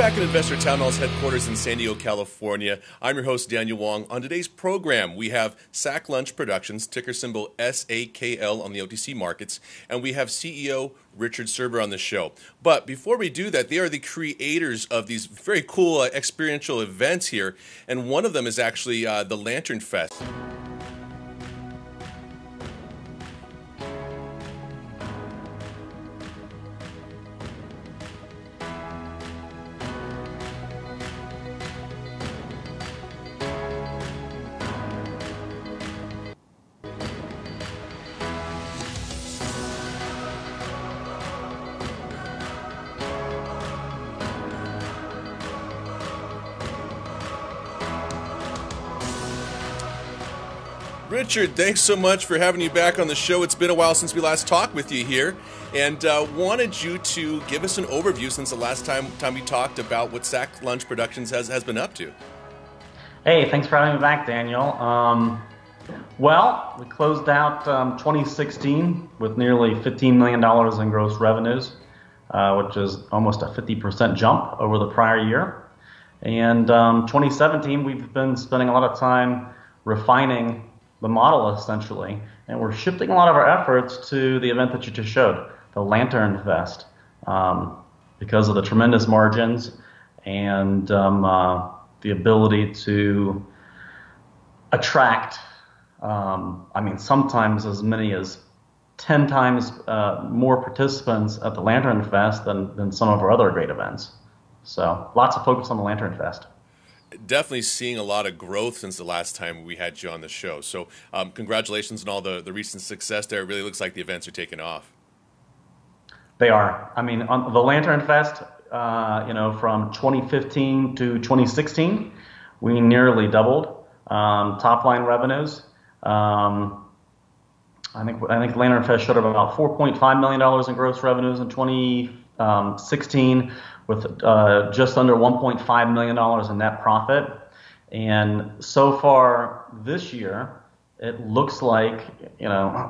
back at Investor Town Hall's headquarters in San Diego, California. I'm your host, Daniel Wong. On today's program, we have SAKL Lunch Productions, ticker symbol SAKL on the OTC markets, and we have CEO Richard Surber on the show. But before we do that, they are the creators of these very cool experiential events here, and one of them is actually the Lantern Fest. Richard, thanks so much for having you back on the show. It's been a while since we last talked with you here, and wanted you to give us an overview since the last time we talked about what SAKL Lunch Productions has been up to. Hey, thanks for having me back, Daniel. Well, we closed out 2016 with nearly $15 million in gross revenues, which is almost a 50% jump over the prior year. And 2017, we've been spending a lot of time refining the model, essentially, and we're shifting a lot of our efforts to the event that you just showed, the Lantern Fest, because of the tremendous margins and the ability to attract, sometimes as many as 10 times more participants at the Lantern Fest than some of our other great events. So lots of focus on the Lantern Fest. Definitely seeing a lot of growth since the last time we had you on the show. So congratulations on all the recent success there. It really looks like the events are taking off. They are. I mean, on the Lantern Fest, from 2015 to 2016, we nearly doubled top line revenues. I think Lantern Fest showed up about $4.5 million in gross revenues in 2016. With just under $1.5 million in net profit. And so far this year, it looks like,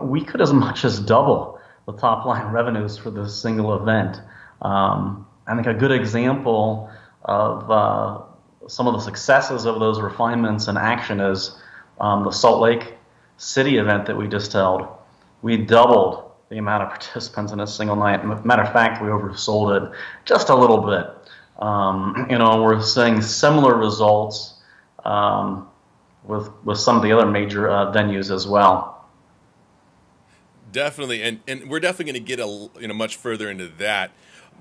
we could as much as double the top line revenues for this single event. I think a good example of some of the successes of those refinements in action is the Salt Lake City event that we just held. We doubled the amount of participants in a single night. Matter of fact, we oversold it just a little bit. We're seeing similar results with some of the other major venues as well. Definitely, and we're definitely going to get much further into that.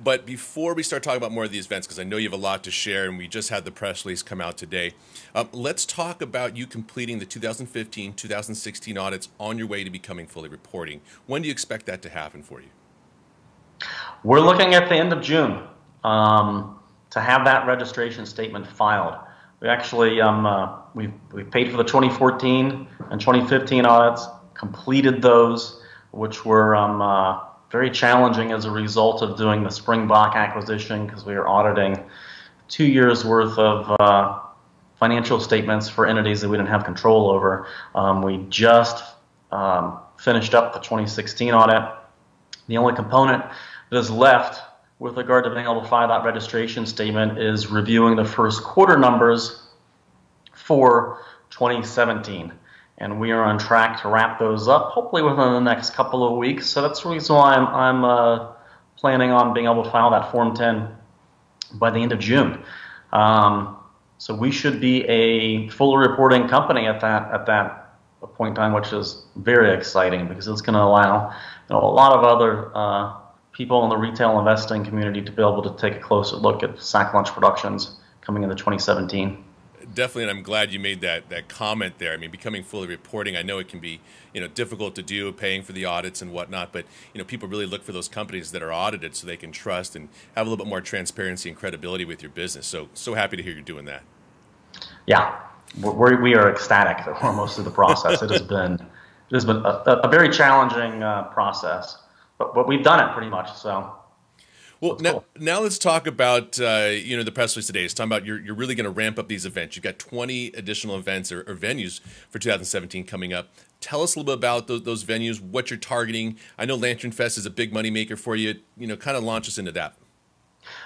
But before we start talking about more of these events, because I know you have a lot to share, and we just had the press release come out today, let's talk about you completing the 2015-2016 audits on your way to becoming fully reporting. When do you expect that to happen for you? We're looking at the end of June to have that registration statement filed. We actually we've paid for the 2014 and 2015 audits, completed those, which were very challenging as a result of doing the Springbok acquisition because we were auditing 2 years worth of financial statements for entities that we didn't have control over. We just finished up the 2016 audit. The only component that is left with regard to being able to file that registration statement is reviewing the first quarter numbers for 2017. And we are on track to wrap those up, hopefully within the next couple of weeks. So that's the reason why I'm planning on being able to file that Form 10 by the end of June. So we should be a fully reporting company at that point in time, which is very exciting because it's going to allow a lot of other people in the retail investing community to be able to take a closer look at SAKL Lunch Productions coming into 2017. Definitely, and I'm glad you made that comment there. I mean, becoming fully reporting, I know it can be difficult to do, paying for the audits and whatnot, but people really look for those companies that are audited so they can trust and have a little bit more transparency and credibility with your business. So happy to hear you're doing that. Yeah, we are ecstatic for most of the process. It has been a very challenging process, but we've done it pretty much. So. Well, now let's talk about the press release today. It's talking about you're really going to ramp up these events. You've got 20 additional events or venues for 2017 coming up. Tell us a little bit about those venues, what you're targeting. I know Lantern Fest is a big moneymaker for you. Kind of launch us into that.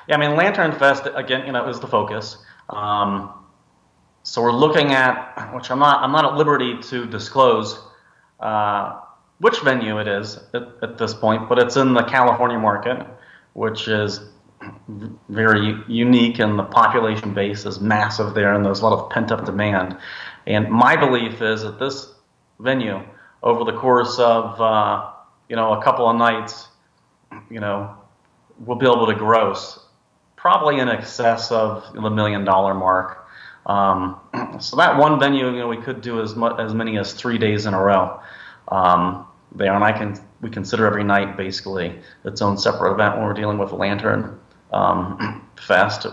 Yeah, I mean, Lantern Fest again, is the focus. So we're looking at, which I'm not at liberty to disclose uh, which venue it is at this point, but it's in the California market, which is very unique, and the population base is massive there, and there's a lot of pent-up demand. And my belief is that this venue, over the course of a couple of nights, we'll be able to gross probably in excess of the $1 million mark. So that one venue, we could do as many as 3 days in a row there, and we consider every night basically its own separate event when we're dealing with Lantern Fest.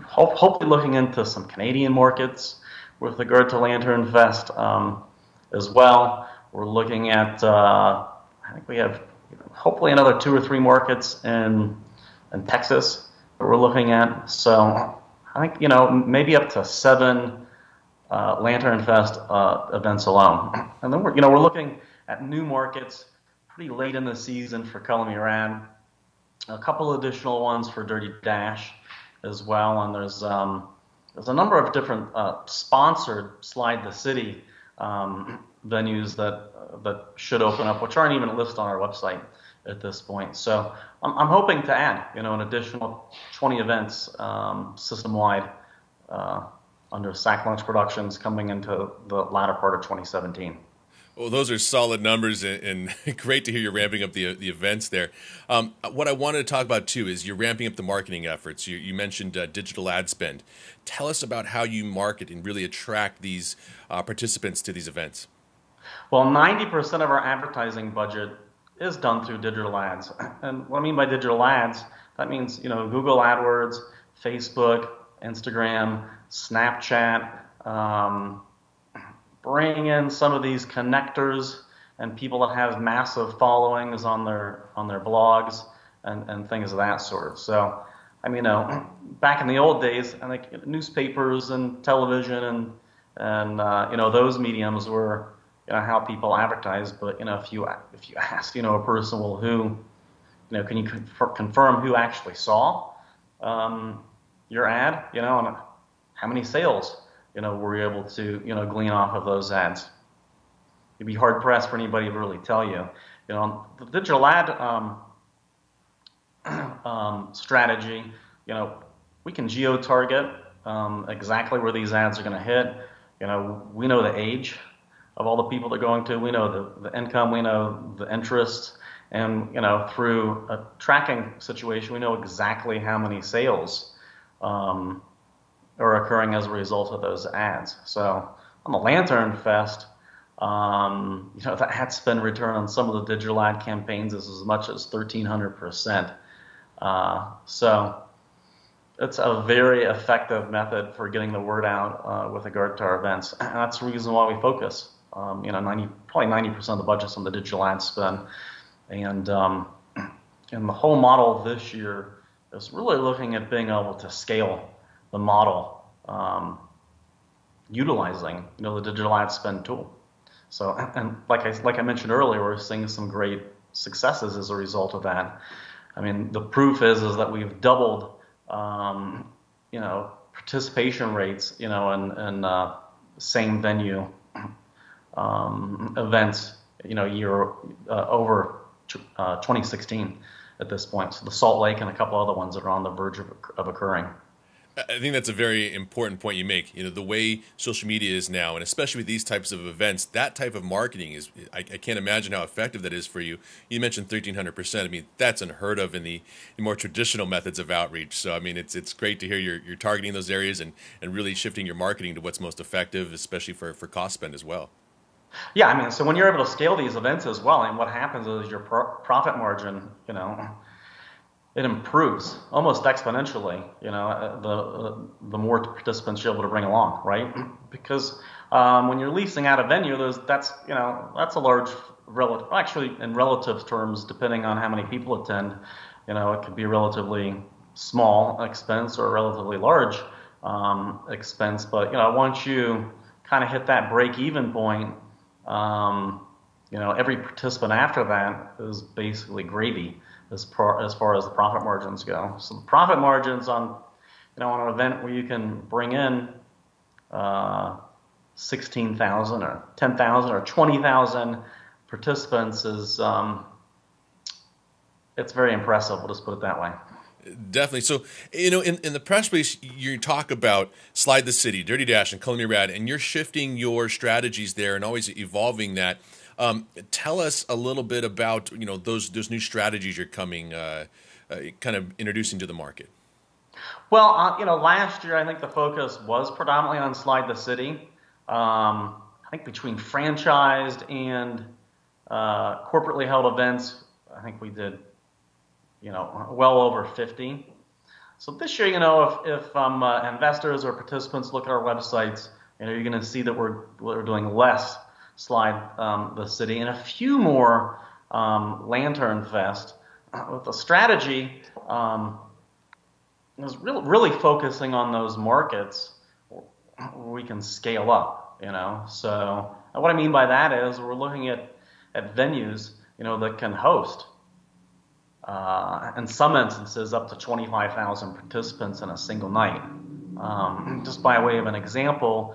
Hopefully looking into some Canadian markets with regard to Lantern Fest as well. We're looking at I think we have hopefully another 2 or 3 markets in Texas that we're looking at. So I think maybe up to 7 Lantern Fest events alone, and then we're looking at new markets pretty late in the season for Me Rad, a couple additional ones for Dirty Dash as well, and there's a number of different sponsored Slide the City venues that should open up, which aren't even listed on our website at this point. So I'm hoping to add an additional 20 events system-wide under SAKL Launch Productions coming into the latter part of 2017. Well, those are solid numbers, and great to hear you're ramping up the events there. What I wanted to talk about, too, is you're ramping up the marketing efforts. You mentioned digital ad spend. Tell us about how you market and really attract these participants to these events. Well, 90% of our advertising budget is done through digital ads. And what I mean by digital ads, that means, Google AdWords, Facebook, Instagram, Snapchat, bring in some of these connectors and people that have massive followings on their blogs and things of that sort. So, back in the old days, I think newspapers and television and those mediums were how people advertise. But if you asked a person, well, who can you confirm who actually saw your ad, and how many sales were you able to glean off of those ads? You'd be hard pressed for anybody to really tell you. The digital ad strategy. We can geo-target exactly where these ads are going to hit. We know the age of all the people they're going to. We know the income. We know the interest, and through a tracking situation, we know exactly how many sales are occurring as a result of those ads. So on the Lantern Fest, the ad spend return on some of the digital ad campaigns is as much as 1,300%. So it's a very effective method for getting the word out with regard to our events. And that's the reason why we focus. Probably 90% of the budget's on the digital ad spend. And the whole model this year is really looking at being able to scale the model utilizing the digital ad spend tool. So, and like I mentioned earlier, we're seeing some great successes as a result of that. The proof is that we've doubled participation rates in same venue events year over 2016 at this point. So the Salt Lake and a couple other ones that are on the verge of occurring. I think that's a very important point you make. The way social media is now, and especially with these types of events, that type of marketing is, I can't imagine how effective that is for you. You mentioned 1,300%. That's unheard of in the more traditional methods of outreach. So, it's great to hear you're targeting those areas and really shifting your marketing to what's most effective, especially for cost spend as well. Yeah, so when you're able to scale these events as well, and what happens is your profit margin, it improves almost exponentially. The more participants you're able to bring along, right? Because when you're leasing out a venue, that's a large relative. Actually, in relative terms, depending on how many people attend, it could be a relatively small expense or a relatively large expense. But once you kind of hit that break-even point, every participant after that is basically gravy as far as the profit margins go. So the profit margins on an event where you can bring in 16,000 or 10,000 or 20,000 participants is it's very impressive. We'll just put it that way. Definitely. So, in the press release, you talk about Slide the City, Dirty Dash, and Me Rad, and you're shifting your strategies there and always evolving that. Tell us a little bit about those new strategies you're coming, kind of introducing to the market. Well, last year I think the focus was predominantly on Slide the City. I think between franchised and corporately held events, I think we did well over 50. So this year, if investors or participants look at our websites, you're going to see that we're doing less Slide the City and a few more Lantern Fest. With the strategy is really focusing on those markets where we can scale up. So what I mean by that is we're looking at venues that can host. In some instances, up to 25,000 participants in a single night. Just by way of an example,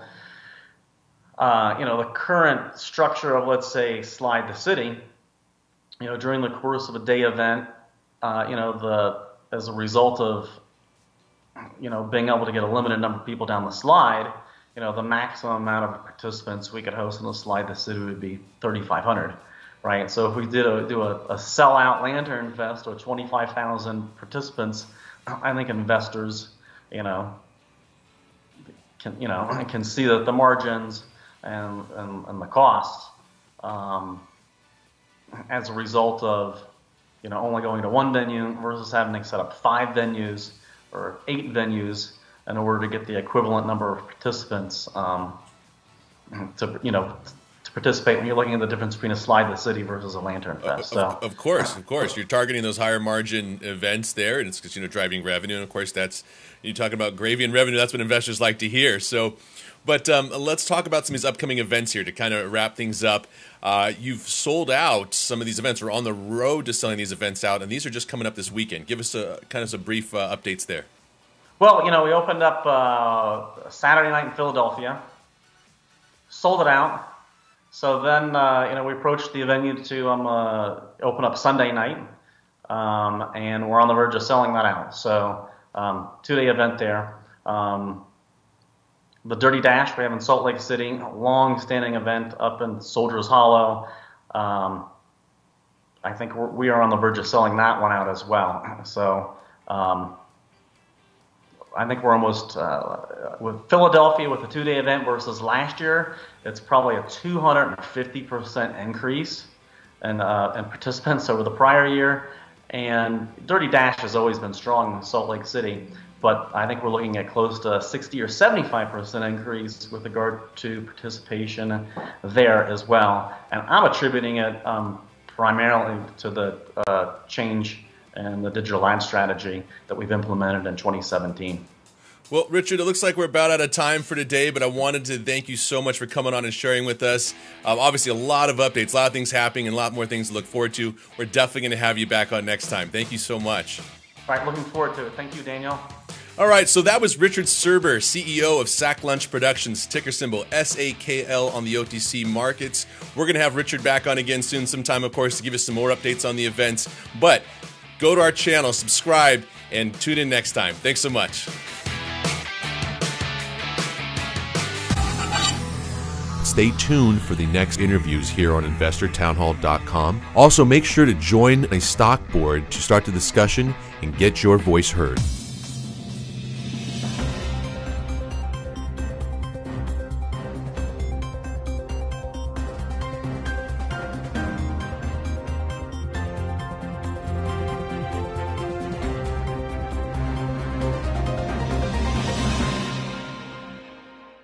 the current structure of, let's say, Slide the City, during the course of a day event, as a result of, being able to get a limited number of people down the slide, the maximum amount of participants we could host in the Slide the City would be 3,500. Right, so if we do a sellout Lantern Fest or 25,000 participants, I think investors, can see that the margins and the costs, as a result of, only going to one venue versus having to set up 5 venues or 8 venues in order to get the equivalent number of participants, to participate when you're looking at the difference between a Slide the City versus a Lantern Fest. So, of course, you're targeting those higher margin events there, and it's because driving revenue, and of course you're talking about gravy and revenue. That's what investors like to hear. So, but let's talk about some of these upcoming events here to kind of wrap things up. You've sold out some of these events. We're on the road to selling these events out, and these are just coming up this weekend. Give us some brief updates there. Well, we opened up Saturday night in Philadelphia, sold it out. So then, we approached the venue to open up Sunday night, and we're on the verge of selling that out. So, 2-day event there. The Dirty Dash we have in Salt Lake City, a long-standing event up in Soldiers Hollow. I think we are on the verge of selling that one out as well. So, I think we're almost, with Philadelphia with the 2-day event versus last year, it's probably a 250% increase in participants over the prior year. And Dirty Dash has always been strong in Salt Lake City, but I think we're looking at close to a 60 or 75% increase with regard to participation there as well. And I'm attributing it primarily to the change and the digital ad strategy that we've implemented in 2017. Well, Richard, it looks like we're about out of time for today, but I wanted to thank you so much for coming on and sharing with us. Obviously, a lot of updates, a lot of things happening, and a lot more things to look forward to. We're definitely going to have you back on next time. Thank you so much. All right, looking forward to it. Thank you, Daniel. All right, so that was Richard Surber, CEO of SAKL Lunch Productions, ticker symbol SAKL on the OTC markets. We're going to have Richard back on again soon sometime, of course, to give us some more updates on the events. But go to our channel, subscribe, and tune in next time. Thanks so much. Stay tuned for the next interviews here on InvestorTownHall.com. Also, make sure to join a stock board to start the discussion and get your voice heard.